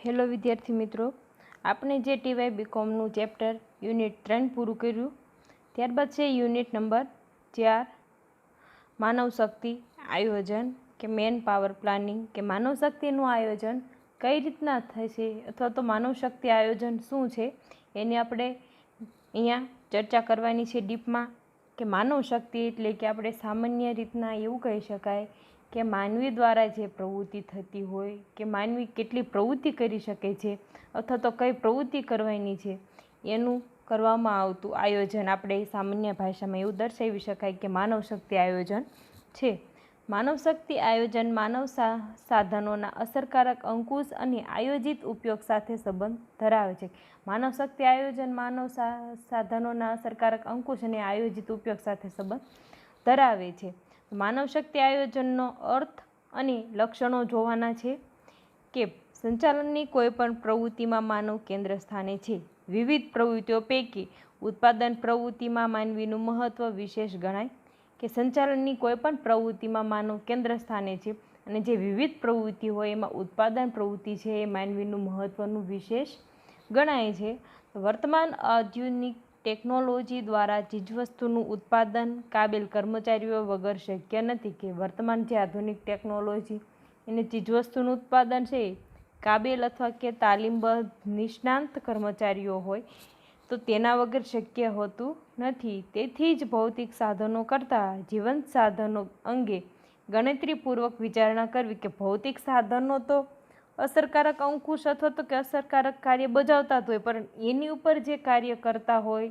Hello વિદ્યાર્થી મિત્રો, આપણે જે ટીવાય બીકોમનું ચેપ્ટર યુનિટ 3 પૂરું કર્યું. ત્યારબાદ છે યુનિટ નંબર 4 માનવ શક્તિ આયોજન કે મેન પાવર પ્લાનિંગ કે માનવ શક્તિનું આયોજન કઈ રીતના થશે અથવા તો માનવ શક્તિ આયોજન શું છે એની આપણે અહીંયા ચર્ચા કરવાની છે ડીપમાં. કે માનવ શક્તિ એટલે કે આપણે સામાન્ય રીતના એવું કહી શકાય કે માનવી દ્વારા જે પ્રવૃત્તિ થતી હોય કે માનવી કેટલી પ્રવૃત્તિ કરી શકે છે અથવા તો કઈ પ્રવૃત્તિ કરવાની છે એનું કરવામાં આવતું આયોજન આપણે સામાન્ય ભાષામાં એવું દર્શાવી શકાય કે માનવ શક્તિ આયોજન છે. માનવ શક્તિ આયોજન માનવ સાધનોના અસરકારક અંકુશ અને આયોજિત ઉપયોગ સાથે સંબંધ ધરાવે છે. માનવ શક્તિ આયોજન માનવ સાધનોના અસરકારક અંકુશ અને આયોજિત ઉપયોગ સાથે સંબંધ ધરાવે છે. માનવ શક્તિ આયોજનનો અર્થ અને લક્ષણો જોવાના છે કે સંચાલનની કોઈપણ પ્રવૃત્તિમાં માનવ કેન્દ્ર સ્થાને છે. વિવિધ પ્રવૃત્તિઓ પૈકી ઉત્પાદન પ્રવૃત્તિમાં માનવીનું મહત્ત્વ વિશેષ ગણાય. કે સંચાલનની કોઈપણ પ્રવૃત્તિમાં માનવ કેન્દ્ર સ્થાને છે અને જે વિવિધ પ્રવૃત્તિ હોય એમાં ઉત્પાદન પ્રવૃત્તિ છે એ માનવીનું મહત્ત્વનું વિશેષ ગણાય છે. વર્તમાન આધુનિક ટેકનોલોજી દ્વારા ચીજવસ્તુનું ઉત્પાદન કાબેલ કર્મચારીઓ વગર શક્ય નથી. કે વર્તમાન જે આધુનિક ટેકનોલોજી એને ચીજવસ્તુનું ઉત્પાદન છે કાબેલ અથવા કે તાલીમબદ્ધ નિષ્ણાંત કર્મચારીઓ હોય તો તેના વગર શક્ય હોતું નથી. તેથી જ ભૌતિક સાધનો કરતાં જીવંત સાધનો અંગે ગણતરીપૂર્વક વિચારણા કરવી. કે ભૌતિક સાધનો તો અસરકારક અંકુશ અથવા તો કે અસરકારક કાર્ય બજાવતા જ હોય, પણ એની ઉપર જે કાર્ય કરતા હોય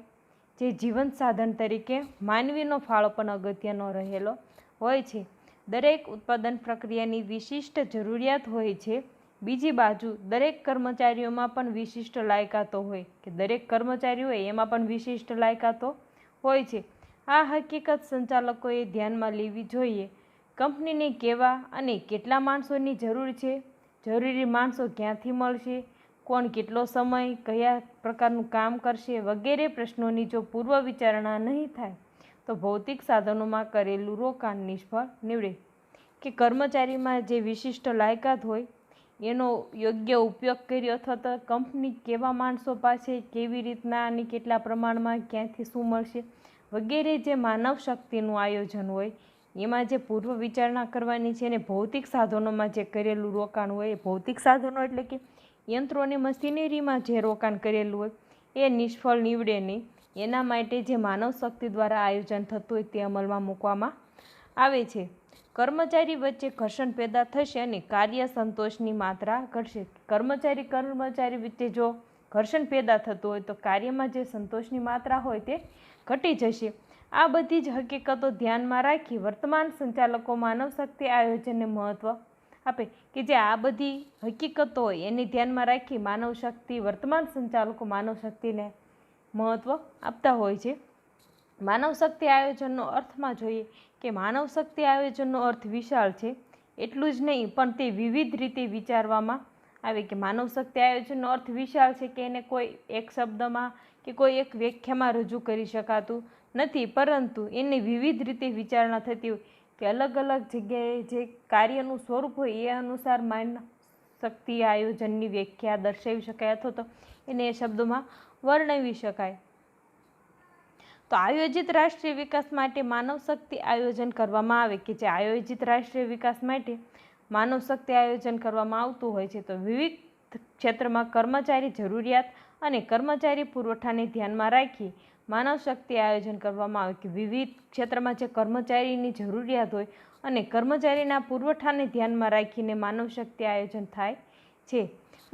જે જીવંત સાધન તરીકે માનવીનો ફાળો પણ અગત્યનો રહેલો હોય છે. દરેક ઉત્પાદન પ્રક્રિયાની વિશિષ્ટ જરૂરિયાત હોય છે. બીજી બાજુ દરેક કર્મચારીઓમાં પણ વિશિષ્ટ લાયકાતો હોય. કે દરેક કર્મચારી હોય એમાં પણ વિશિષ્ટ લાયકાતો હોય છે. આ હકીકત સંચાલકોએ ધ્યાનમાં લેવી જોઈએ. કંપનીને કેવા અને કેટલા માણસોની જરૂર છે, જરૂરી માણસો ક્યાંથી મળશે, કોણ કેટલો સમય કયા પ્રકારનું કામ કરશે વગેરે પ્રશ્નોની જો પૂર્વ વિચારણા નહીં થાય તો ભૌતિક સાધનોમાં કરેલું રોકાણ નિષ્ફળ નીવડે. કે કર્મચારીમાં જે વિશિષ્ટ લાયકાત હોય એનો યોગ્ય ઉપયોગ કર્યો અથવા તો કંપની કેવા માણસો પાસે કેવી રીતના અને કેટલા પ્રમાણમાં ક્યાંથી શું મળશે વગેરે જે માનવ શક્તિનું આયોજન હોય એમાં જે પૂર્વ વિચારણા કરવાની છે અને ભૌતિક સાધનોમાં જે કરેલું રોકાણ હોય એ ભૌતિક સાધનો એટલે કે યંત્રો અને મશીનરીમાં જે રોકાણ કરેલું હોય એ નિષ્ફળ નીવડે નહીં. એના માટે જે માનવ શક્તિ દ્વારા આયોજન થતું હોય તે અમલમાં મૂકવામાં આવે છે. કર્મચારી વચ્ચે ઘર્ષણ પેદા થશે અને કાર્ય સંતોષની માત્રા ઘટશે. કર્મચારી વચ્ચે જો ઘર્ષણ પેદા થતું હોય તો કાર્યમાં જે સંતોષની માત્રા હોય તે ઘટી જશે. આ બધી જ હકીકતો ધ્યાનમાં રાખી વર્તમાન સંચાલકો માનવ શક્તિ આયોજનને મહત્ત્વ આપે. કે જે આ બધી હકીકતો હોય એને ધ્યાનમાં રાખી માનવ શક્તિ વર્તમાન સંચાલકો માનવ શક્તિને મહત્ત્વ આપતા હોય છે. માનવ શક્તિ આયોજનનો અર્થમાં જોઈએ કે માનવ શક્તિ આયોજનનો અર્થ વિશાળ છે. એટલું જ નહીં પણ તે વિવિધ રીતે વિચારવામાં આવે. કે માનવ શક્તિ આયોજનનો અર્થ વિશાળ છે કે એને કોઈ એક શબ્દમાં કે કોઈ એક વ્યાખ્યામાં રજૂ કરી શકાતું નથી, પરંતુ એને વિવિધ રીતે વિચારણા થતી હોય કે અલગ અલગ જગ્યાએ જે કાર્યનું સ્વરૂપ હોય એ અનુસાર માનવ શક્તિ આયોજનની વ્યાખ્યા દર્શાવી શકાય અથવા તો એને એ શબ્દોમાં વર્ણવી શકાય. તો આયોજિત રાષ્ટ્રીય વિકાસ માટે માનવ શક્તિ આયોજન કરવામાં આવે. કે જે આયોજિત રાષ્ટ્રીય વિકાસ માટે માનવ શક્તિ આયોજન કરવામાં આવતું હોય છે તો વિવિધ ક્ષેત્રમાં કર્મચારી જરૂરિયાત અને કર્મચારી પુરવઠાને ધ્યાનમાં રાખી માનવ શક્તિ આયોજન કરવામાં આવે. કે વિવિધ ક્ષેત્રમાં જે કર્મચારીની જરૂરિયાત હોય અને કર્મચારીના પુરવઠાને ધ્યાનમાં રાખીને માનવ શક્તિ આયોજન થાય છે.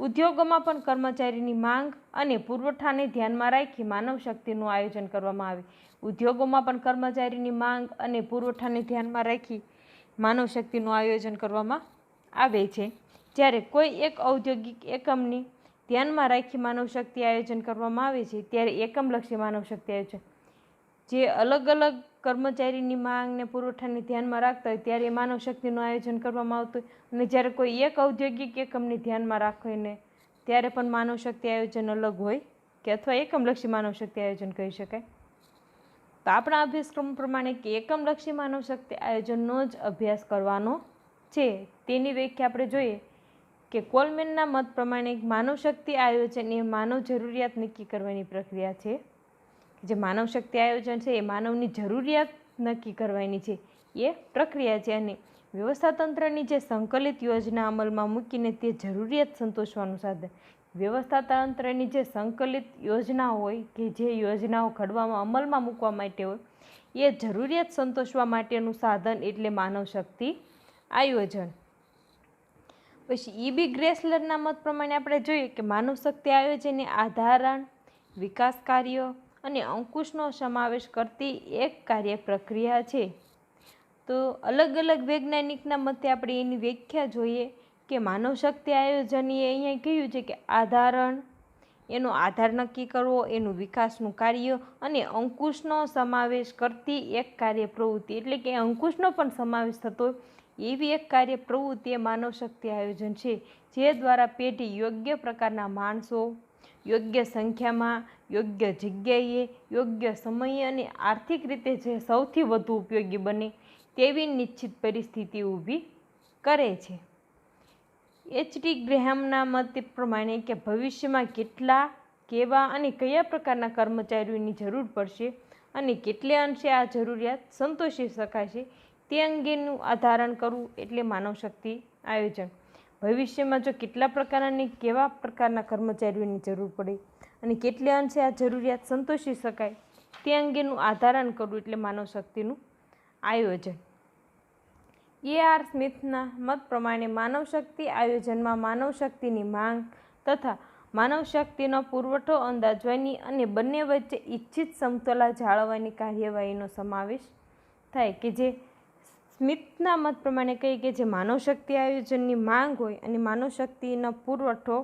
ઉદ્યોગોમાં પણ કર્મચારીની માંગ અને પુરવઠાને ધ્યાનમાં રાખી માનવ શક્તિનું આયોજન કરવામાં આવે. ઉદ્યોગોમાં પણ કર્મચારીની માંગ અને પુરવઠાને ધ્યાનમાં રાખી માનવ શક્તિનું આયોજન કરવામાં આવે છે. જ્યારે કોઈ એક ઔદ્યોગિક એકમની ધ્યાનમાં રાખી માનવ શક્તિ આયોજન કરવામાં આવે છે ત્યારે એકમલક્ષી માનવ શક્તિ આયોજન જે અલગ અલગ કર્મચારીની માંગને પુરવઠાને ધ્યાનમાં રાખતા હોય ત્યારે માનવ શક્તિનું આયોજન કરવામાં આવતું હોય, અને જ્યારે કોઈ એક ઔદ્યોગિક એકમને ધ્યાનમાં રાખીને ત્યારે પણ માનવ શક્તિ આયોજન અલગ હોય કે અથવા એકમલક્ષી માનવ શક્તિ આયોજન કહી શકાય. તો આપણા અભ્યાસક્રમ પ્રમાણે કે એકમલક્ષી માનવ શક્તિ આયોજનનો જ અભ્યાસ કરવાનો છે. તેની વ્યાખ્યા આપણે જોઈએ કે કોલમેનના મત પ્રમાણે માનવ શક્તિ આયોજન એ માનવ જરૂરિયાત નક્કી કરવાની પ્રક્રિયા છે. જે માનવ શક્તિ આયોજન છે એ માનવની જરૂરિયાત નક્કી કરવાની છે એ પ્રક્રિયા છે. અને વ્યવસ્થાતંત્રની જે સંકલિત યોજના અમલમાં મૂકીને તે જરૂરિયાત સંતોષવાનું સાધન. વ્યવસ્થાતંત્રની જે સંકલિત યોજના હોય કે જે યોજનાઓ ઘડવામાં અમલમાં મૂકવા માટે હોય એ જરૂરિયાત સંતોષવા માટેનું સાધન એટલે માનવ શક્તિ આયોજન. પછી ઈ.બી. ગ્રેસલરના મત પ્રમાણે આપણે જોઈએ કે માનવ શક્તિ આયોજન એ આધારણ, વિકાસ કાર્યો અને અંકુશનો સમાવેશ કરતી એક કાર્ય પ્રક્રિયા છે. તો અલગ અલગ વૈજ્ઞાનિકના મતે આપણે એની વ્યાખ્યા જોઈએ કે માનવ શક્તિ આયોજન એ અહીંયા કહ્યું છે કે આધારણ, એનો આધાર નક્કી કરવો, એનું વિકાસનું કાર્ય અને અંકુશનો સમાવેશ કરતી એક કાર્ય પ્રવૃત્તિ, એટલે કે અંકુશનો પણ સમાવેશ થતો એવી એક કાર્ય પ્રવૃત્તિ એ માનવ શક્તિ આયોજન છે. જે દ્વારા પેઢી યોગ્ય પ્રકારના માણસો યોગ્ય સંખ્યામાં, યોગ્ય જગ્યાએ, યોગ્ય સમયે અને આર્થિક રીતે જે સૌથી વધુ ઉપયોગી બને તેવી નિશ્ચિત પરિસ્થિતિ ઊભી કરે છે. એચ.ટી. ગ્રેહામના મત પ્રમાણે કે ભવિષ્યમાં કેટલા, કેવા અને કયા પ્રકારના કર્મચારીઓની જરૂર પડશે અને કેટલે અંશે આ જરૂરિયાત સંતોષી શકાશે તે અંગેનું આધારણ કરવું એટલે માનવ શક્તિ આયોજન. ભવિષ્યમાં જો કેટલા પ્રકારના અને કેવા પ્રકારના કર્મચારીઓની જરૂર પડે અને કેટલે અંશે આ જરૂરિયાત સંતોષી શકાય તે અંગેનું આધારણ કરવું એટલે માનવ શક્તિનું આયોજન. એ.આર. સ્મિથના મત પ્રમાણે માનવ શક્તિ આયોજનમાં માનવ શક્તિની માંગ તથા માનવ શક્તિનો પુરવઠો અંદાજવાની અને બંને વચ્ચે ઇચ્છિત સમતોલા જાળવવાની કાર્યવાહીનો સમાવેશ થાય. કે જે સ્મિથના મત પ્રમાણે કહીએ કે જે માનવ શક્તિ આયોજનની માંગ હોય અને માનવ શક્તિનો પુરવઠો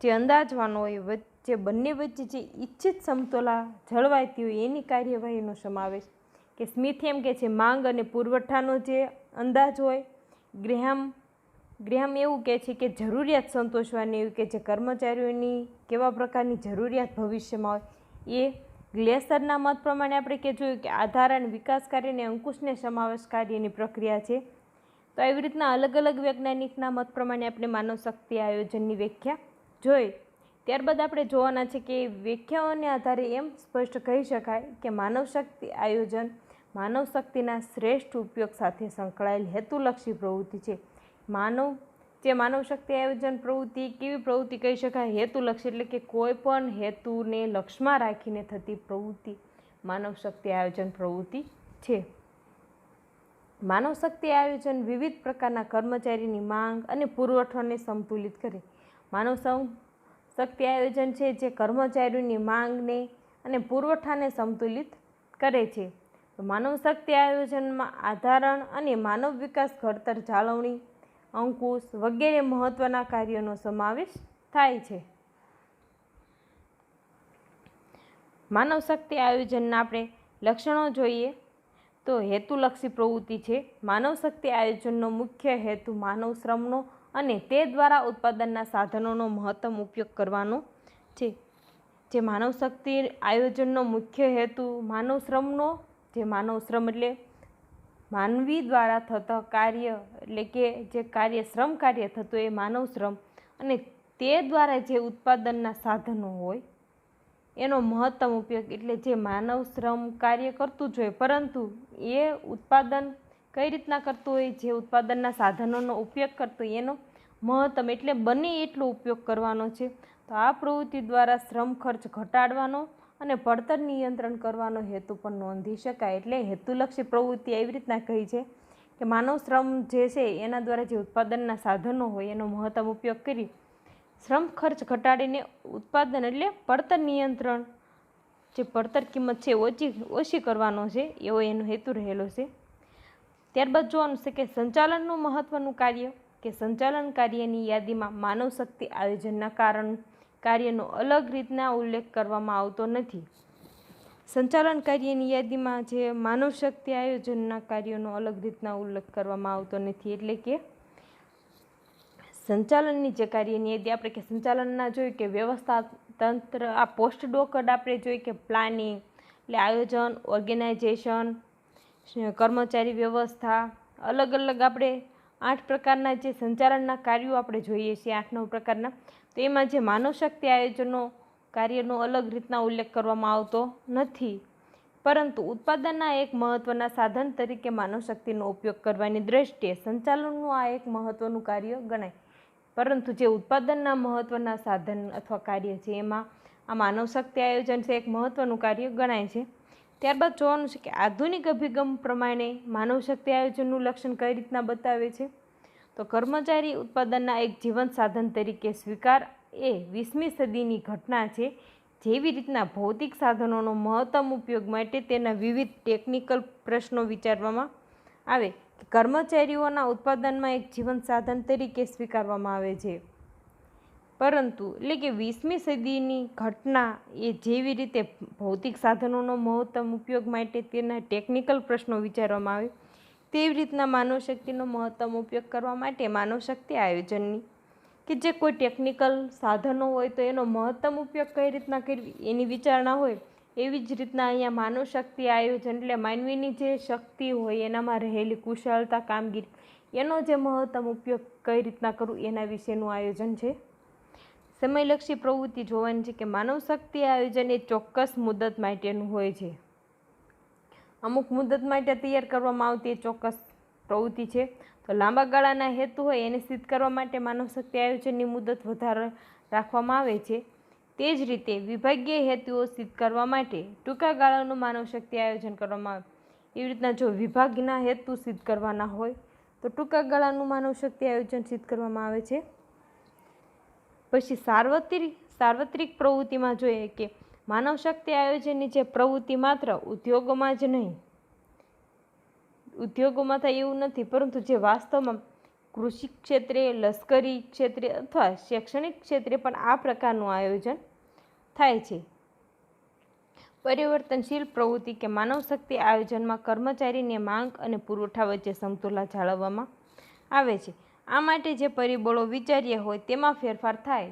જે અંદાજવાનો હોય વચ્ચે બંને વચ્ચે જે ઇચ્છિત સમતોલા જળવાતી હોય એની કાર્યવાહીનો સમાવેશ. કે સ્મિથ એમ કે છે માંગ અને પુરવઠાનો જે અંદાજ હોય, ગ્રેહામ એવું કહે છે કે જરૂરિયાત સંતોષવાની, એવું કે જે કર્મચારીઓની કેવા પ્રકારની જરૂરિયાત ભવિષ્યમાં હોય એ. ગ્લેસરના મત પ્રમાણે આપણે કે જોયું કે આધાર અને વિકાસ કાર્ય અને અંકુશને સમાવેશ કાર્યની પ્રક્રિયા છે. તો આવી રીતના અલગ અલગ વૈજ્ઞાનિકના મત પ્રમાણે આપણે માનવ શક્તિ આયોજનની વ્યાખ્યા જોઈ. ત્યારબાદ આપણે જોવાના છે કે વ્યાખ્યાઓને આધારે એમ સ્પષ્ટ કહી શકાય કે માનવ શક્તિ આયોજન માનવ શક્તિના શ્રેષ્ઠ ઉપયોગ સાથે સંકળાયેલ હેતુલક્ષી પ્રવૃત્તિ છે. માનવ શક્તિ આયોજન પ્રવૃત્તિ કેવી પ્રવૃત્તિ કહી શકાય? હેતુલક્ષી, એટલે કે કોઈ પણ હેતુને લક્ષ્યમાં રાખીને થતી પ્રવૃત્તિ માનવ શક્તિ આયોજન પ્રવૃત્તિ છે. માનવ શક્તિ આયોજન વિવિધ પ્રકારના કર્મચારીની માંગ અને પુરવઠોને સંતુલિત કરે. માનવ શક્તિ આયોજન છે જે કર્મચારીઓની માંગને અને પુરવઠાને સંતુલિત કરે છે. તો માનવ શક્તિ આયોજનમાં આધારણ અને માનવ વિકાસ, ઘડતર, જાળવણી, અંકુશ વગેરે મહત્વના કાર્યોનો સમાવેશ થાય છે. માનવ શક્તિ આયોજનના આપણે લક્ષણો જોઈએ તો હેતુલક્ષી પ્રવૃત્તિ છે. માનવ શક્તિ આયોજનનો મુખ્ય હેતુ માનવ શ્રમનો અને તે દ્વારા ઉત્પાદનના સાધનોનો મહત્તમ ઉપયોગ કરવાનો છે. જે માનવ શક્તિ આયોજનનો મુખ્ય હેતુ માનવ શ્રમનો, જે માનવ શ્રમ એટલે માનવી દ્વારા થતા કાર્ય, એટલે કે જે કાર્ય શ્રમ કાર્ય થતું એ માનવ શ્રમ અને તે દ્વારા જે ઉત્પાદનના સાધનો હોય એનો મહત્તમ ઉપયોગ, એટલે જે માનવ શ્રમ કાર્ય કરતું જ હોય પરંતુ એ ઉત્પાદન કઈ રીતના કરતું હોય, જે ઉત્પાદનના સાધનોનો ઉપયોગ કરતો હોય એનો મહત્તમ એટલે બને એટલો ઉપયોગ કરવાનો છે. તો આ પ્રવૃત્તિ દ્વારા શ્રમ ખર્ચ ઘટાડવાનો અને પડતર નિયંત્રણ કરવાનો હેતુ પણ નોંધી શકાય. એટલે હેતુલક્ષી પ્રવૃત્તિ એવી રીતના કહી છે કે માનવ શ્રમ જે છે એના દ્વારા જે ઉત્પાદનના સાધનો હોય એનો મહત્તમ ઉપયોગ કરી શ્રમ ખર્ચ ઘટાડીને ઉત્પાદન એટલે પડતર નિયંત્રણ, જે પડતર કિંમત છે ઓછી કરવાનો છે એવો એનો હેતુ રહેલો છે. ત્યારબાદ જોવાનું છે કે સંચાલનનું મહત્ત્વનું કાર્ય, કે સંચાલન કાર્યની યાદીમાં માનવ શક્તિ આયોજનના કાર્યનો અલગ રીતના ઉલ્લેખ કરવામાં આવતો નથી. સંચાલન કાર્યની યાદીમાં જે માનવ શક્તિ આયોજનના કાર્યોનો અલગ રીતના ઉલ્લેખ કરવામાં આવતો નથી. એટલે કે સંચાલનની જે કાર્યની યાદી આપણે કે સંચાલનના જોઈએ કે વ્યવસ્થા તંત્ર, આ પોસ્ટ ડોકડ આપણે જોઈએ કે પ્લાનિંગ એટલે આયોજન, ઓર્ગેનાઇઝેશન, કર્મચારી વ્યવસ્થા, અલગ અલગ આપણે 8 પ્રકારના જે સંચાલનના કાર્યો આપણે જોઈએ છીએ, 8-9 પ્રકારના, તો એમાં જે માનવ શક્તિ આયોજનનો કાર્યનો અલગ રીતના ઉલ્લેખ કરવામાં આવતો નથી, પરંતુ ઉત્પાદનના એક મહત્ત્વના સાધન તરીકે માનવ શક્તિનો ઉપયોગ કરવાની દ્રષ્ટિએ સંચાલનનું આ એક મહત્ત્વનું કાર્ય ગણાય. પરંતુ જે ઉત્પાદનના મહત્ત્વના સાધન અથવા કાર્ય છે એમાં આ માનવ શક્તિ આયોજન છે એક મહત્ત્વનું કાર્ય ગણાય છે. ત્યારબાદ જોવાનું છે કે આધુનિક અભિગમ પ્રમાણે માનવ શક્તિ આયોજનનું લક્ષણ કઈ રીતના બતાવે છે. તો કર્મચારી ઉત્પાદનના એક જીવંત સાધન તરીકે સ્વીકાર એ 20મી સદીની ઘટના છે. જેવી રીતના ભૌતિક સાધનોનો મહત્તમ ઉપયોગ માટે તેના વિવિધ ટેકનિકલ પ્રશ્નો વિચારવામાં આવે, કર્મચારીઓના ઉત્પાદનમાં એક જીવંત સાધન તરીકે સ્વીકારવામાં આવે છે. પરંતુ એટલે કે 20મી સદીની ઘટના એ જેવી રીતે ભૌતિક સાધનોનો મહત્તમ ઉપયોગ માટે તેના ટેકનિકલ પ્રશ્નો વિચારવામાં આવે, તેવી રીતના માનવ શક્તિનો મહત્તમ ઉપયોગ કરવા માટે માનવ શક્તિ આયોજનની કે જે કોઈ ટેકનિકલ સાધનો હોય તો એનો મહત્તમ ઉપયોગ કઈ રીતના કરવી એની વિચારણા હોય, એવી જ રીતના અહીંયા માનવ શક્તિ આયોજન એટલે માનવીની જે શક્તિ હોય એનામાં રહેલી કુશળતા, કામગીરી, એનો જે મહત્તમ ઉપયોગ કઈ રીતના કરવું એના વિશેનું આયોજન છે. સમયલક્ષી પ્રવૃત્તિ જોવાની છે કે માનવ શક્તિ આયોજન એ ચોક્કસ મુદત માટેનું હોય છે. અમુક મુદત માટે તૈયાર કરવામાં આવતી એ ચોક્કસ પ્રવૃત્તિ છે. તો લાંબા ગાળાના હેતુ હોય એને સિદ્ધ કરવા માટે માનવ શક્તિ આયોજનની મુદત વધારે રાખવામાં આવે છે. તે જ રીતે વિભાગીય હેતુઓ સિદ્ધ કરવા માટે ટૂંકા ગાળાનું માનવ શક્તિ આયોજન કરવામાં આવે. એવી રીતના જો વિભાગના હેતુ સિદ્ધ કરવાના હોય તો ટૂંકા ગાળાનું માનવ શક્તિ આયોજન સિદ્ધ કરવામાં આવે છે. પછી સાર્વત્રિક પ્રવૃત્તિમાં જોઈએ કે માનવ શક્તિ આયોજનની જે પ્રવૃત્તિ માત્ર ઉદ્યોગોમાં જ નહીં, ઉદ્યોગોમાં થાય એવું નથી, પરંતુ જે વાસ્તવમાં કૃષિ ક્ષેત્રે, લશ્કરી ક્ષેત્રે અથવા શૈક્ષણિક ક્ષેત્રે પણ આ પ્રકારનું આયોજન થાય છે. પરિવર્તનશીલ પ્રવૃત્તિ કે માનવ શક્તિ આયોજનમાં કર્મચારીની માંગ અને પુરવઠા વચ્ચે સમતુલા જાળવવામાં આવે છે. આ માટે જે પરિબળો વિચાર્યા હોય તેમાં ફેરફાર થાય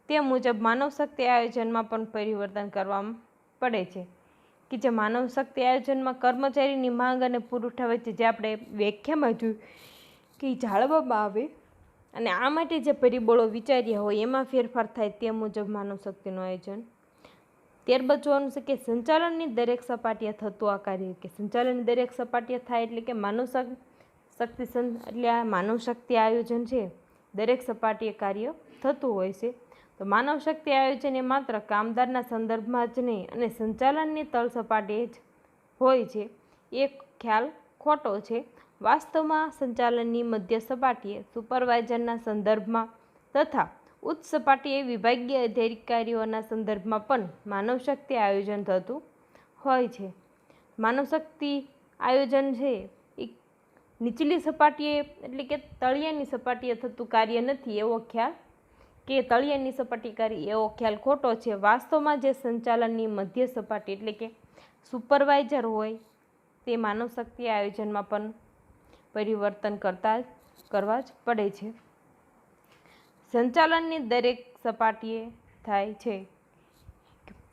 તે મુજબ માનવ શક્તિ આયોજનમાં પણ પરિવર્તન કરવામાં પડે છે. કે જે માનવ શક્તિ આયોજનમાં કર્મચારીની માંગ અને પુરવઠા વચ્ચે જે આપણે વ્યાખ્યામાં જોયું કે જાળવવામાં આવે અને આ માટે જે પરિબળો વિચાર્યા હોય એમાં ફેરફાર થાય તે મુજબ માનવ શક્તિનું આયોજન. ત્યારબાદ જોવાનું છે કે સંચાલનની દરેક સપાટીએ થતું આ કાર્ય, કે સંચાલનની દરેક સપાટીએ થાય એટલે કે માનવ શક્તિ એટલે આ માનવ શક્તિ આયોજન છે દરેક સપાટીએ કાર્ય થતું હોય છે. તો માનવ શક્તિ આયોજન એ માત્ર કામદારના સંદર્ભમાં જ નહીં અને સંચાલનની તળ સપાટીએ જ હોય છે એ ખ્યાલ ખોટો છે. વાસ્તવમાં સંચાલનની મધ્ય સપાટીએ, સુપરવાઇઝરના સંદર્ભમાં તથા ઉચ્ચ સપાટીએ વિભાગીય અધિકારીઓના સંદર્ભમાં પણ માનવ શક્તિ આયોજન થતું હોય છે. માનવ શક્તિ આયોજન છે એ નીચલી સપાટીએ એટલે કે તળિયાની સપાટીએ થતું કાર્ય નથી એવો ખ્યાલ, કે તળિયાની સપાટી કાર્ય એવો ખ્યાલ ખોટો છે. વાસ્તવમાં જે સંચાલનની મધ્ય સપાટી એટલે કે સુપરવાઇઝર હોય તે માનવ શક્તિ આયોજનમાં પણ પરિવર્તન કરવા જ પડે છે. સંચાલનની દરેક સપાટીએ થાય છે.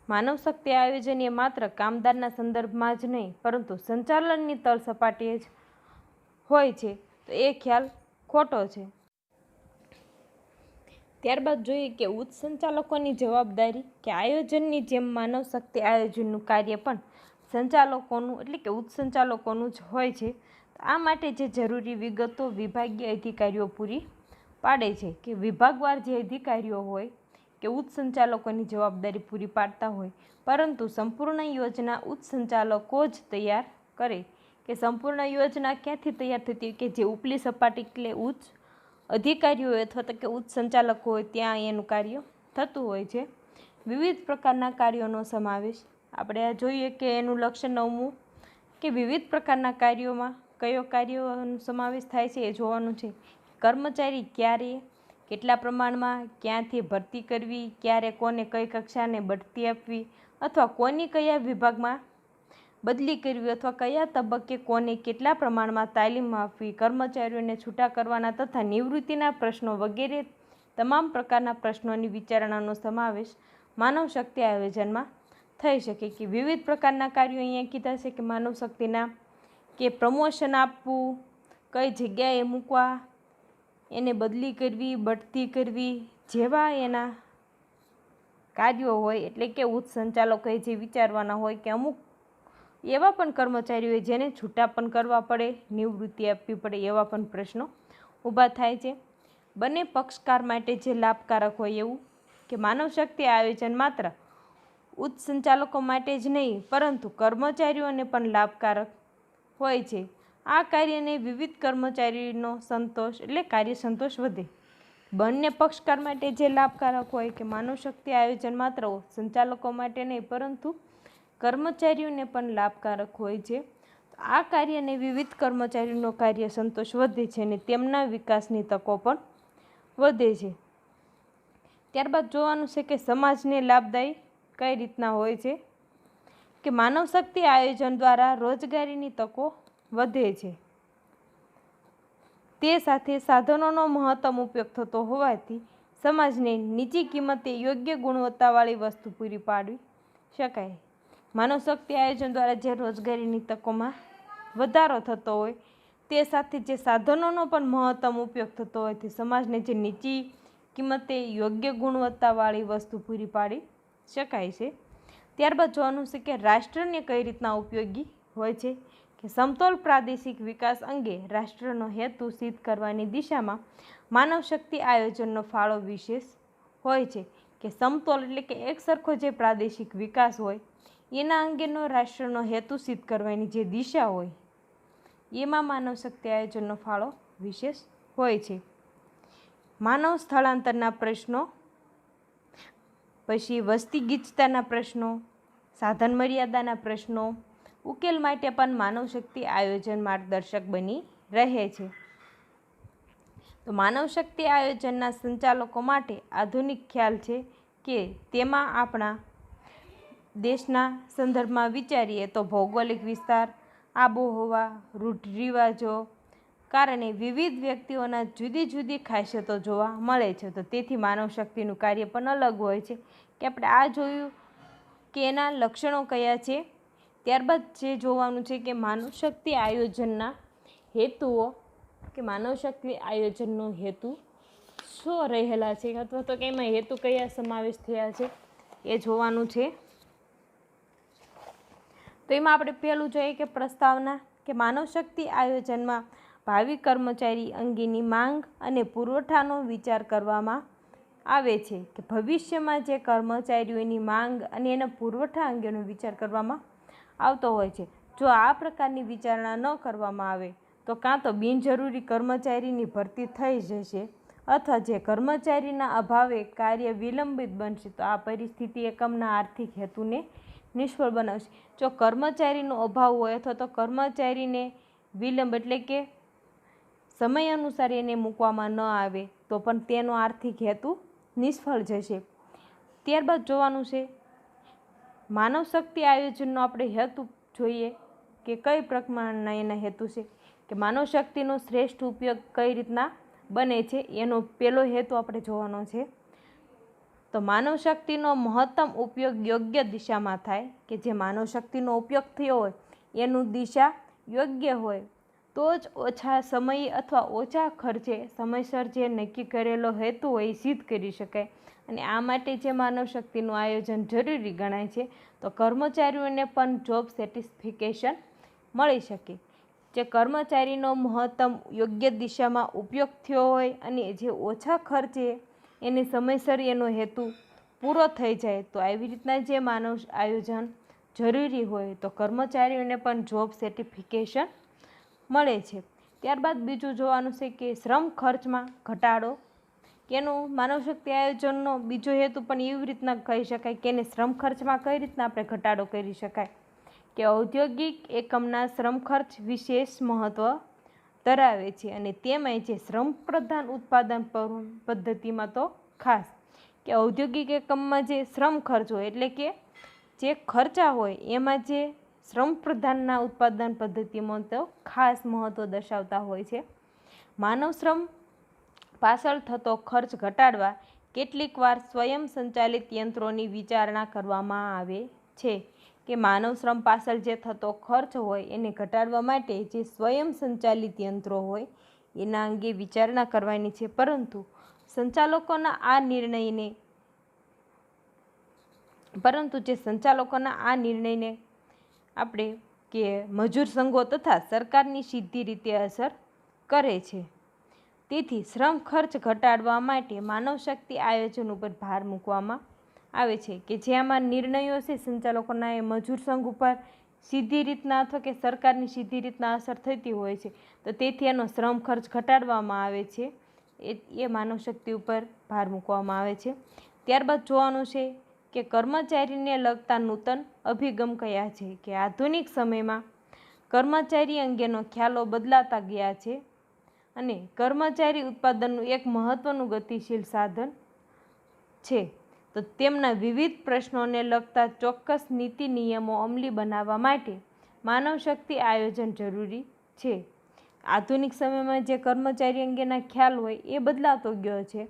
માનવ શક્તિ આયોજન એ માત્ર કામદારના સંદર્ભમાં જ નહીં પરંતુ સંચાલનની તળ સપાટીએ જ હોય છે તો એ ખ્યાલ ખોટો છે. ત્યારબાદ જોઈએ કે ઉચ્ચ સંચાલકોની જવાબદારી, કે આયોજનની જેમ માનવ શક્તિ આયોજનનું કાર્ય પણ સંચાલકોનું એટલે કે ઉચ્ચ સંચાલકોનું જ હોય છે. આ માટે જે જરૂરી વિગતો વિભાગીય અધિકારીઓ પૂરી પાડે છે, કે વિભાગવાર જે અધિકારીઓ હોય કે ઉચ્ચ સંચાલકોની જવાબદારી પૂરી પાડતા હોય, પરંતુ સંપૂર્ણ યોજના ઉચ્ચ સંચાલકો જ તૈયાર કરે. કે સંપૂર્ણ યોજના ક્યાંથી તૈયાર થતી હોય, કે જે ઉપલી સપાટી એટલે ઉચ્ચ અધિકારીઓ હોય અથવા તો કે ઉચ્ચ સંચાલકો હોય ત્યાં એનું કાર્ય થતું હોય છે. વિવિધ પ્રકારના કાર્યોનો સમાવેશ આપણે આ જોઈએ કે એનું લક્ષણ 9મું કે વિવિધ પ્રકારના કાર્યોમાં કયો કાર્યોનો સમાવેશ થાય છે એ જોવાનું છે. કર્મચારી ક્યારે, કેટલા પ્રમાણમાં, ક્યાંથી ભરતી કરવી, ક્યારે કોને કઈ કક્ષાને બઢતી આપવી અથવા કોની કયા વિભાગમાં બદલી કરવી અથવા કયા તબક્કે કોને કેટલા પ્રમાણમાં તાલીમ આપવી, કર્મચારીઓને છૂટા કરવાના તથા નિવૃત્તિના પ્રશ્નો વગેરે તમામ પ્રકારના પ્રશ્નોની વિચારણાનો સમાવેશ માનવ શક્તિ આયોજનમાં થઈ શકે. કે વિવિધ પ્રકારના કાર્યો અહીંયા કીધા છે કે માનવ શક્તિના, કે પ્રમોશન આપવું, કઈ જગ્યાએ મૂકવા, એને બદલી કરવી, બઢતી કરવી જેવા એના કાર્યો હોય, એટલે કે ઉચ્ચ સંચાલકોએ જે વિચારવાના હોય કે અમુક એવા પણ કર્મચારીઓ હોય જેને છૂટા પણ કરવા પડે, નિવૃત્તિ આપવી પડે, એવા પણ પ્રશ્નો ઊભા થાય છે. બંને પક્ષકાર માટે જે લાભકારક હોય એવું કે માનવ શક્તિ આયોજન માત્ર ઉચ્ચ સંચાલકો માટે જ નહીં પરંતુ કર્મચારીઓને પણ લાભકારક હોય છે. આ કાર્યને વિવિધ કર્મચારીનો સંતોષ એટલે કાર્ય સંતોષ વધે. બંને પક્ષકાર માટે જે લાભકારક હોય કે માનવ શક્તિ આયોજન માત્ર સંચાલકો માટે નહીં પરંતુ કર્મચારીઓને પણ લાભકારક હોય છે. આ કાર્યને વિવિધ કર્મચારીનો કાર્ય સંતોષ વધે છે અને તેમના વિકાસની તકો પણ વધે છે. ત્યારબાદ જોવાનું છે કે સમાજને લાભદાયી કઈ રીતના હોય છે કે માનવ શક્તિ આયોજન દ્વારા રોજગારીની તકો વધે છે. તે સાથે સાધનોનો મહત્તમ ઉપયોગ થતો હોવાથી સમાજને નીચી કિંમતે યોગ્ય ગુણવત્તાવાળી વસ્તુ પૂરી પાડવી શકાય. માનવ શક્તિ આયોજન દ્વારા જે રોજગારીની તકોમાં વધારો થતો હોય તે સાથે જે સાધનોનો પણ મહત્તમ ઉપયોગ થતો હોય તે સમાજને જે નીચી કિંમતે યોગ્ય ગુણવત્તાવાળી વસ્તુ પૂરી પાડી શકાય છે. ત્યારબાદ જોવાનું છે કે રાષ્ટ્રને કઈ રીતના ઉપયોગી હોય છે કે સમતોલ પ્રાદેશિક વિકાસ અંગે રાષ્ટ્રનો હેતુ સિદ્ધ કરવાની દિશામાં માનવ શક્તિ આયોજનનો ફાળો વિશેષ હોય છે. કે સમતોલ એટલે કે એક સરખો જે પ્રાદેશિક વિકાસ હોય એના અંગેનો રાષ્ટ્રનો હેતુ સિદ્ધ કરવાની જે દિશા હોય એમાં માનવ શક્તિ આયોજનનો ફાળો વિશેષ હોય છે. માનવ સ્થળાંતરના પ્રશ્નો, પછી વસ્તી ગીચતાના પ્રશ્નો, સાધન મર્યાદાના પ્રશ્નો ઉકેલ માટે પણ માનવ શક્તિ આયોજન માર્ગદર્શક બની રહે છે. તો માનવ શક્તિ આયોજનના સંચાલકો માટે આધુનિક ખ્યાલ છે કે તેમાં આપણા દેશના સંદર્ભમાં વિચારીએ તો ભૌગોલિક વિસ્તાર, આબોહવા, રૂઢિરિવાજો કારણે વિવિધ વ્યક્તિઓના જુદી જુદી ખાસિયતો જોવા મળે છે. તો તેથી માનવ શક્તિનું કાર્ય પણ અલગ હોય છે કે આપણે આ જોયું કે એના લક્ષણો કયા છે. ત્યારબાદ જે જોવાનું છે કે માનવ શક્તિ આયોજનના હેતુઓ કે માનવ શક્તિ આયોજનનો હેતુ શું રહેલા છે અથવા તો કે એમાં હેતુ કયા સમાવેશ થયા છે એ જોવાનું છે. તો એમાં આપણે પહેલું જોઈએ કે પ્રસ્તાવના કે માનવ શક્તિ આયોજનમાં ભાવિ કર્મચારી અંગેની માંગ અને પુરવઠાનો વિચાર કરવામાં આવે છે. કે ભવિષ્યમાં જે કર્મચારીઓની માંગ અને એના પુરવઠા અંગેનો વિચાર કરવામાં આવતો હોય છે. જો આ પ્રકારની વિચારણા ન કરવામાં આવે તો કાં તો બિનજરૂરી કર્મચારીની ભરતી થઈ જશે અથવા જે કર્મચારીના અભાવે કાર્ય વિલંબિત બનશે. તો આ પરિસ્થિતિ એકમના આર્થિક હેતુને નિષ્ફળ બનાવશે. જો કર્મચારીનો અભાવ હોય અથવા તો કર્મચારીને વિલંબ એટલે કે સમય અનુસાર એને મૂકવામાં ન આવે તો પણ તેનો આર્થિક હેતુ નિષ્ફળ જશે. ત્યારબાદ જોવાનું છે માનવ શક્તિ આયોજનનો આપણે હેતુ જોઈએ કે કઈ પ્રમાણના એના હેતુ છે કે માનવ શક્તિનો શ્રેષ્ઠ ઉપયોગ કઈ રીતના બને છે એનો પહેલો હેતુ આપણે જોવાનો છે. તો માનવ શક્તિનો મહત્તમ ઉપયોગ યોગ્ય દિશામાં થાય કે જે માનવ શક્તિનો ઉપયોગ થયો હોય એનું દિશા યોગ્ય હોય તો જ ઓછા સમયે અથવા ઓછા ખર્ચે સમયસર જે નક્કી કરેલો હેતુ હોય એ સિદ્ધ કરી શકાય. અને આ માટે જે માનવ શક્તિનું આયોજન જરૂરી ગણાય છે તો કર્મચારીઓને પણ જોબ સેટિસ્ફિકેશન મળી શકે. જે કર્મચારીનો મહત્તમ યોગ્ય દિશામાં ઉપયોગ થયો હોય અને જે ઓછા ખર્ચે એને સમયસર એનો હેતુ પૂરો થઈ જાય તો આવી રીતના જે માનવ આયોજન જરૂરી હોય તો કર્મચારીઓને પણ જોબ સર્ટિફિકેશન મળે છે. ત્યારબાદ બીજું જોવાનું છે કે શ્રમ ખર્ચમાં ઘટાડો. એનું માનવ શક્તિ આયોજનનો બીજો હેતુ પણ એવી રીતના કહી શકાય કે એને શ્રમ ખર્ચમાં કઈ રીતના આપણે ઘટાડો કરી શકાય કે ઔદ્યોગિક એકમના શ્રમ ખર્ચ વિશેષ મહત્ત્વ ધરાવે છે અને તેમાંય જે શ્રમ પ્રધાન ઉત્પાદન પદ્ધતિમાં તો ખાસ કે ઔદ્યોગિક એકમમાં જે શ્રમ ખર્ચ હોય એટલે કે જે ખર્ચા હોય એમાં જે શ્રમ પ્રધાનના ઉત્પાદન પદ્ધતિમાં તો ખાસ મહત્ત્વ દર્શાવતા હોય છે. માનવ શ્રમ પાછળ થતો ખર્ચ ઘટાડવા કેટલીક વાર સ્વયં સંચાલિત યંત્રોની વિચારણા કરવામાં આવે છે કે માનવ શ્રમ પાછળ જે થતો ખર્ચ હોય એને ઘટાડવા માટે જે સ્વયં સંચાલિત યંત્રો હોય એના અંગે વિચારણા કરવાની છે. પરંતુ સંચાલકોના આ નિર્ણયને આપણે કે મજૂર સંઘો તથા સરકારની સીધી રીતે અસર કરે છે. તેથી શ્રમ ખર્ચ ઘટાડવા માટે માનવ શક્તિ આયોજન ઉપર ભાર મૂકવામાં આવે છે કે જેમાં નિર્ણયો છે સંચાલકોના એ મજૂર સંઘ ઉપર સીધી રીતના અથવા કે સરકારની સીધી રીતના અસર થતી હોય છે, તો તેથી એનો શ્રમ ખર્ચ ઘટાડવામાં આવે છે. એ માનવ શક્તિ ઉપર ભાર મૂકવામાં આવે છે. ત્યારબાદ જોવાનું છે કે કર્મચારીને લગતા નૂતન અભિગમ કયા છે. કે આધુનિક સમયમાં કર્મચારી અંગેનો ખ્યાલો બદલાતા ગયા છે અને કર્મચારી ઉત્પાદનનું એક મહત્વનું ગતિશીલ સાધન છે. તો તેમના વિવિધ પ્રશ્નોને લગતા ચોક્કસ નીતિ નિયમો અમલી બનાવવા માટે માનવ શક્તિ આયોજન જરૂરી છે. આધુનિક સમયમાં જે કર્મચારી અંગેના ખ્યાલ હોય એ બદલાતો ગયો છે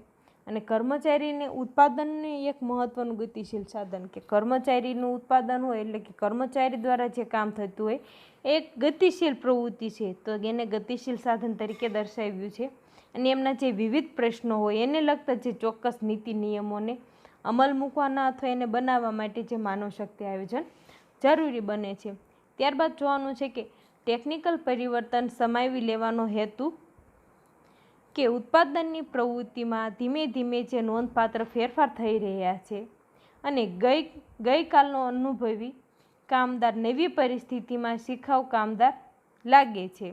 અને કર્મચારીને ઉત્પાદનનું એક મહત્વનું ગતિશીલ સાધન, કે કર્મચારીનું ઉત્પાદન હોય એટલે કે કર્મચારી દ્વારા જે કામ થતું હોય એક ગતિશીલ પ્રવૃત્તિ છે, તો એને ગતિશીલ સાધન તરીકે દર્શાવ્યું છે. અને એમના જે વિવિધ પ્રશ્નો હોય એને લગતા જે ચોક્કસ નીતિ નિયમોને અમલ મૂકવાના અથવા એને બનાવવા માટે જે માનવ શક્તિ આયોજન જરૂરી બને છે. ત્યારબાદ જોવાનું છે કે ટેકનિકલ પરિવર્તન સમાવી લેવાનો હેતુ, કે ઉત્પાદનની પ્રવૃત્તિમાં ધીમે ધીમે જે નોંધપાત્ર ફેરફાર થઈ રહ્યા છે અને ગઈકાલનો અનુભવી કામદાર નવી પરિસ્થિતિમાં શિખાઉ કામદાર લાગે છે,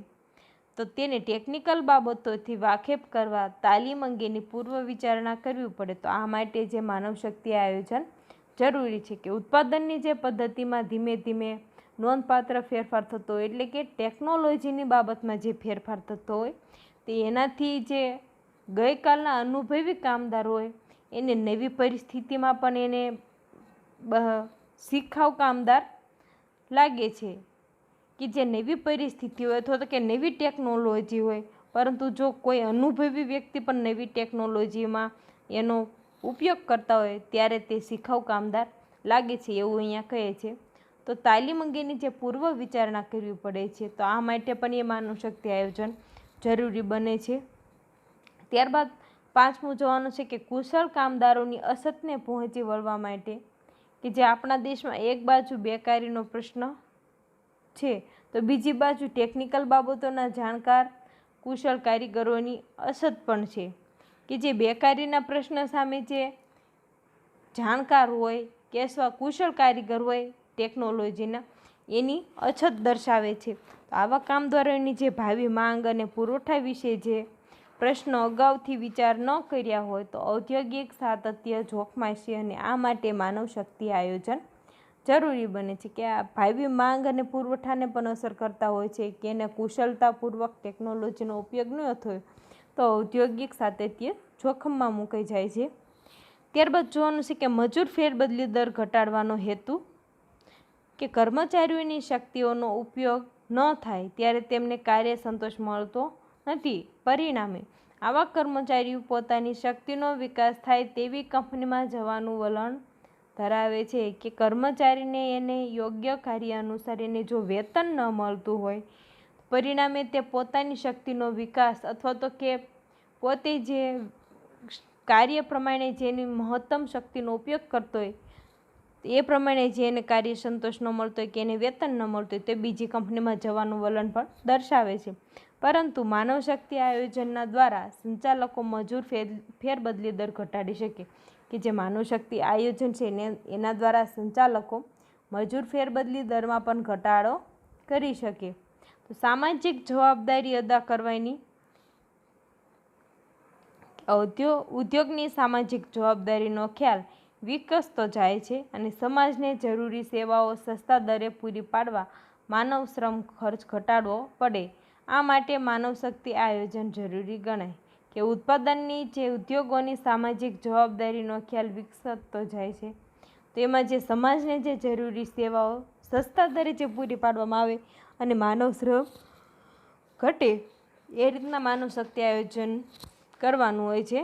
તો તેને ટેકનિકલ બાબતોથી વાકેફ કરવા તાલીમ અંગેની પૂર્વ વિચારણા કરવી પડે. તો આ માટે જે માનવ શક્તિ આયોજન જરૂરી છે કે ઉત્પાદનની જે પદ્ધતિમાં ધીમે ધીમે નોંધપાત્ર ફેરફાર થતો હોય એટલે કે ટેકનોલોજીની બાબતમાં જે ફેરફાર થતો હોય તો એનાથી જે ગઈકાલના અનુભવી કામદાર હોય એને નવી પરિસ્થિતિમાં પણ એને શિખાઉ કામદાર લાગે છે, કે જે નવી પરિસ્થિતિ હોય અથવા તો કે નવી ટેકનોલોજી હોય, પરંતુ જો કોઈ અનુભવી વ્યક્તિ પણ નવી ટેકનોલોજીમાં એનો ઉપયોગ કરતા હોય ત્યારે તે શિખાઉ કામદાર લાગે છે, એવું અહીંયા કહે છે. તો તાલીમ અંગેની જે પૂર્વ વિચારણા કરવી પડે છે, તો આ માટે પણ એ માનવ શક્તિ આયોજન જરૂરી બને છે. ત્યારબાદ 5મું જોવાનું છે કે કુશળ કામદારોની અછતને પહોંચી વળવા માટે, કે જે આપણા દેશમાં એક બાજુ બેકારીનો પ્રશ્ન છે તો બીજી બાજુ ટેકનિકલ બાબતોના જાણકાર કુશળ કારીગરોની અછત પણ છે, કે જે બેકારીના પ્રશ્ન સામે જે જાણકાર હોય કે અથવા કુશળ કારીગર હોય ટેકનોલોજીના એની અછત દર્શાવે છે. તો આવા કામદારોની જે ભાવિ માંગ અને પુરવઠા વિશે જે પ્રશ્નો અગાઉથી વિચાર ન કર્યા હોય તો ઔદ્યોગિક સાતત્ય જોખમાશે અને આ માટે માનવ શક્તિ આયોજન જરૂરી બને છે. કે આ ભાવિ માંગ અને પુરવઠાને પણ અસર કરતા હોય છે, કે એને કુશળતાપૂર્વક ટેકનોલોજીનો ઉપયોગ ન થયો તો ઔદ્યોગિક સાતત્ય જોખમમાં મુકાઈ જાય છે. ત્યારબાદ જોવાનું છે કે મજૂર ફેરબદલી દર ઘટાડવાનો હેતુ, કે કર્મચારીઓની શક્તિઓનો ઉપયોગ ન થાય ત્યારે તેમને કાર્ય સંતોષ મળતો નથી. પરિણામે આવા કર્મચારીઓ પોતાની શક્તિનો વિકાસ થાય તેવી કંપનીમાં જવાનું વલણ ધરાવે છે, કે કર્મચારીને એને યોગ્ય કાર્ય અનુસાર એને જો વેતન ન મળતું હોય પરિણામે તે પોતાની શક્તિનો વિકાસ અથવા તો કે પોતે જે કાર્ય પ્રમાણે જેની મહત્તમ શક્તિનો ઉપયોગ કરતો હોય એ પ્રમાણે જે એને કાર્ય સંતોષ ન મળતો હોય કે એને વેતન ન મળતું હોય તે બીજી કંપનીમાં જવાનું વલણ પણ દર્શાવે છે. પરંતુ માનવ શક્તિ આયોજનના દ્વારા સંચાલકો મજૂર ફેરબદલી દર ઘટાડી શકે, કે જે માનવ શક્તિ આયોજન છે એના દ્વારા સંચાલકો મજૂર ફેરબદલી દરમાં પણ ઘટાડો કરી શકે. તો સામાજિક જવાબદારી અદા કરવાની, ઉદ્યોગની સામાજિક જવાબદારીનો ખ્યાલ વિકસતો જાય છે અને સમાજને જરૂરી સેવાઓ સસ્તા દરે પૂરી પાડવા માનવ શ્રમ ખર્ચ ઘટાડવો પડે. આ માટે માનવ શક્તિ આયોજન જરૂરી ગણાય, કે ઉત્પાદનની જે ઉદ્યોગોની સામાજિક જવાબદારીનો ખ્યાલ વિકસતો જાય છે તો એમાં જે સમાજને જે જરૂરી સેવાઓ સસ્તા દરે જે પૂરી પાડવામાં આવે અને માનવ શ્રમ ઘટે એ રીતના માનવ શક્તિ આયોજન કરવાનું હોય છે.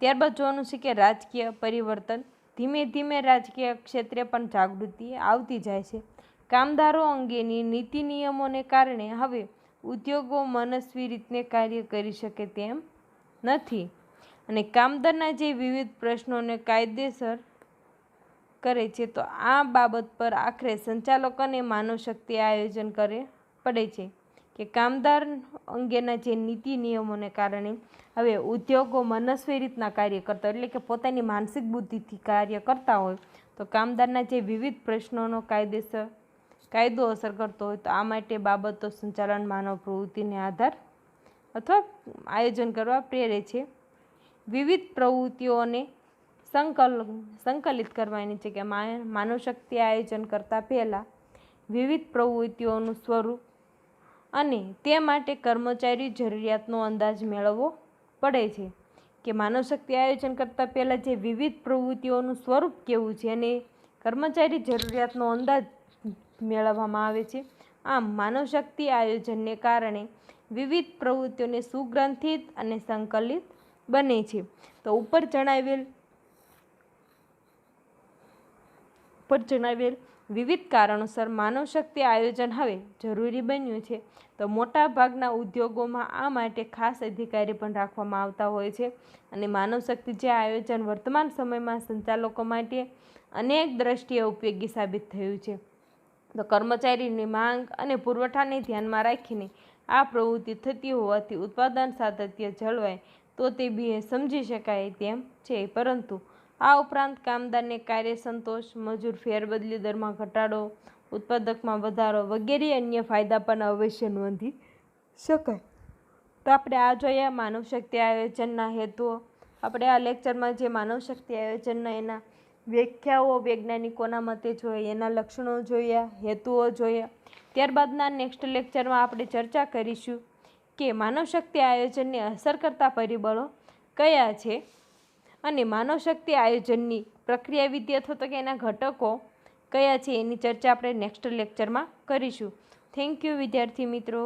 ત્યારબાદ જોવાનું છે કે રાજકીય પરિવર્તન ધીમે ધીમે રાજકીય ક્ષેત્રે પણ જાગૃતિ આવતી જાય છે. કામદારો અંગેની નીતિ નિયમોને કારણે હવે ઉદ્યોગો મનસ્વી રીતે કાર્ય કરી શકે તેમ નથી અને કામદારના જે વિવિધ પ્રશ્નોને કાયદેસર કરે છે. તો આ બાબત પર આખરે સંચાલકોને માનવ શક્તિ આયોજન કરે પડે છે કે કામદાર અંગેના જે નીતિ નિયમોને કારણે હવે ઉદ્યોગો મનસ્વી રીતના કાર્ય કરતા હોય, એટલે કે પોતાની માનસિક બુદ્ધિથી કાર્ય કરતા હોય તો કામદારના જે વિવિધ પ્રશ્નોનો કાયદો અસર કરતો હોય તો આ માટે બાબતો સંચાલન માનવ પ્રવૃત્તિને આધાર અથવા આયોજન કરવા પ્રેરે છે. વિવિધ પ્રવૃત્તિઓને સંકલિત કરવાની છે કે માનવ શક્તિ આયોજન કરતાં પહેલાં વિવિધ પ્રવૃત્તિઓનું સ્વરૂપ અને તે માટે કર્મચારી જરૂરિયાતનો અંદાજ મેળવવો પડે છે કે માનવ શક્તિ આયોજન કરતાં પહેલાં જે વિવિધ પ્રવૃત્તિઓનું સ્વરૂપ કેવું છે અને કર્મચારી જરૂરિયાતનો અંદાજ મેળવવામાં આવે છે. આમ માનવ શક્તિ આયોજનને કારણે વિવિધ પ્રવૃત્તિઓને સુગ્રંથિત અને સંકલિત બને છે. તો ઉપર જણાવેલ વિવિધ કારણોસર માનવ શક્તિ આયોજન હવે જરૂરી બન્યું છે. તો મોટા ભાગના ઉદ્યોગોમાં આ માટે ખાસ અધિકારી પણ રાખવામાં આવતા હોય છે અને માનવ શક્તિ જે આયોજન વર્તમાન સમયમાં સંચાલકો માટે અનેક દ્રષ્ટિએ ઉપયોગી સાબિત થયું છે. તો કર્મચારીની માંગ અને પુરવઠાને ધ્યાનમાં રાખીને આ પ્રવૃત્તિ થતી હોવાથી ઉત્પાદન સાતત્ય જળવાય તો તે સમજી શકાય તેમ છે. પરંતુ આ ઉપરાંત કામદારને કાર્ય સંતોષ, મજૂર ફેરબદલી દરમાં ઘટાડો, ઉત્પાદકમાં વધારો વગેરે અન્ય ફાયદા પણ અવશ્ય નોંધી શકાય. તો આપણે આ જોયા માનવ શક્તિ આયોજનના હેતુઓ. આપણે આ લેક્ચરમાં જે માનવ શક્તિ આયોજનના એના વ્યાખ્યાઓ વૈજ્ઞાનિકોના મતે જોયા, એના લક્ષણો જોયા, હેતુઓ જોયા. ત્યારબાદના નેક્સ્ટ લેક્ચરમાં આપણે ચર્ચા કરીશું કે માનવ શક્તિ આયોજનને અસર કરતા પરિબળો કયા છે અને માનવ શક્તિ આયોજનની પ્રક્રિયા વિધિ અથવા તો કે એના ઘટકો કયા છે એની ચર્ચા આપણે નેક્સ્ટ લેક્ચરમાં કરીશું. થેન્ક યુ વિદ્યાર્થી મિત્રો.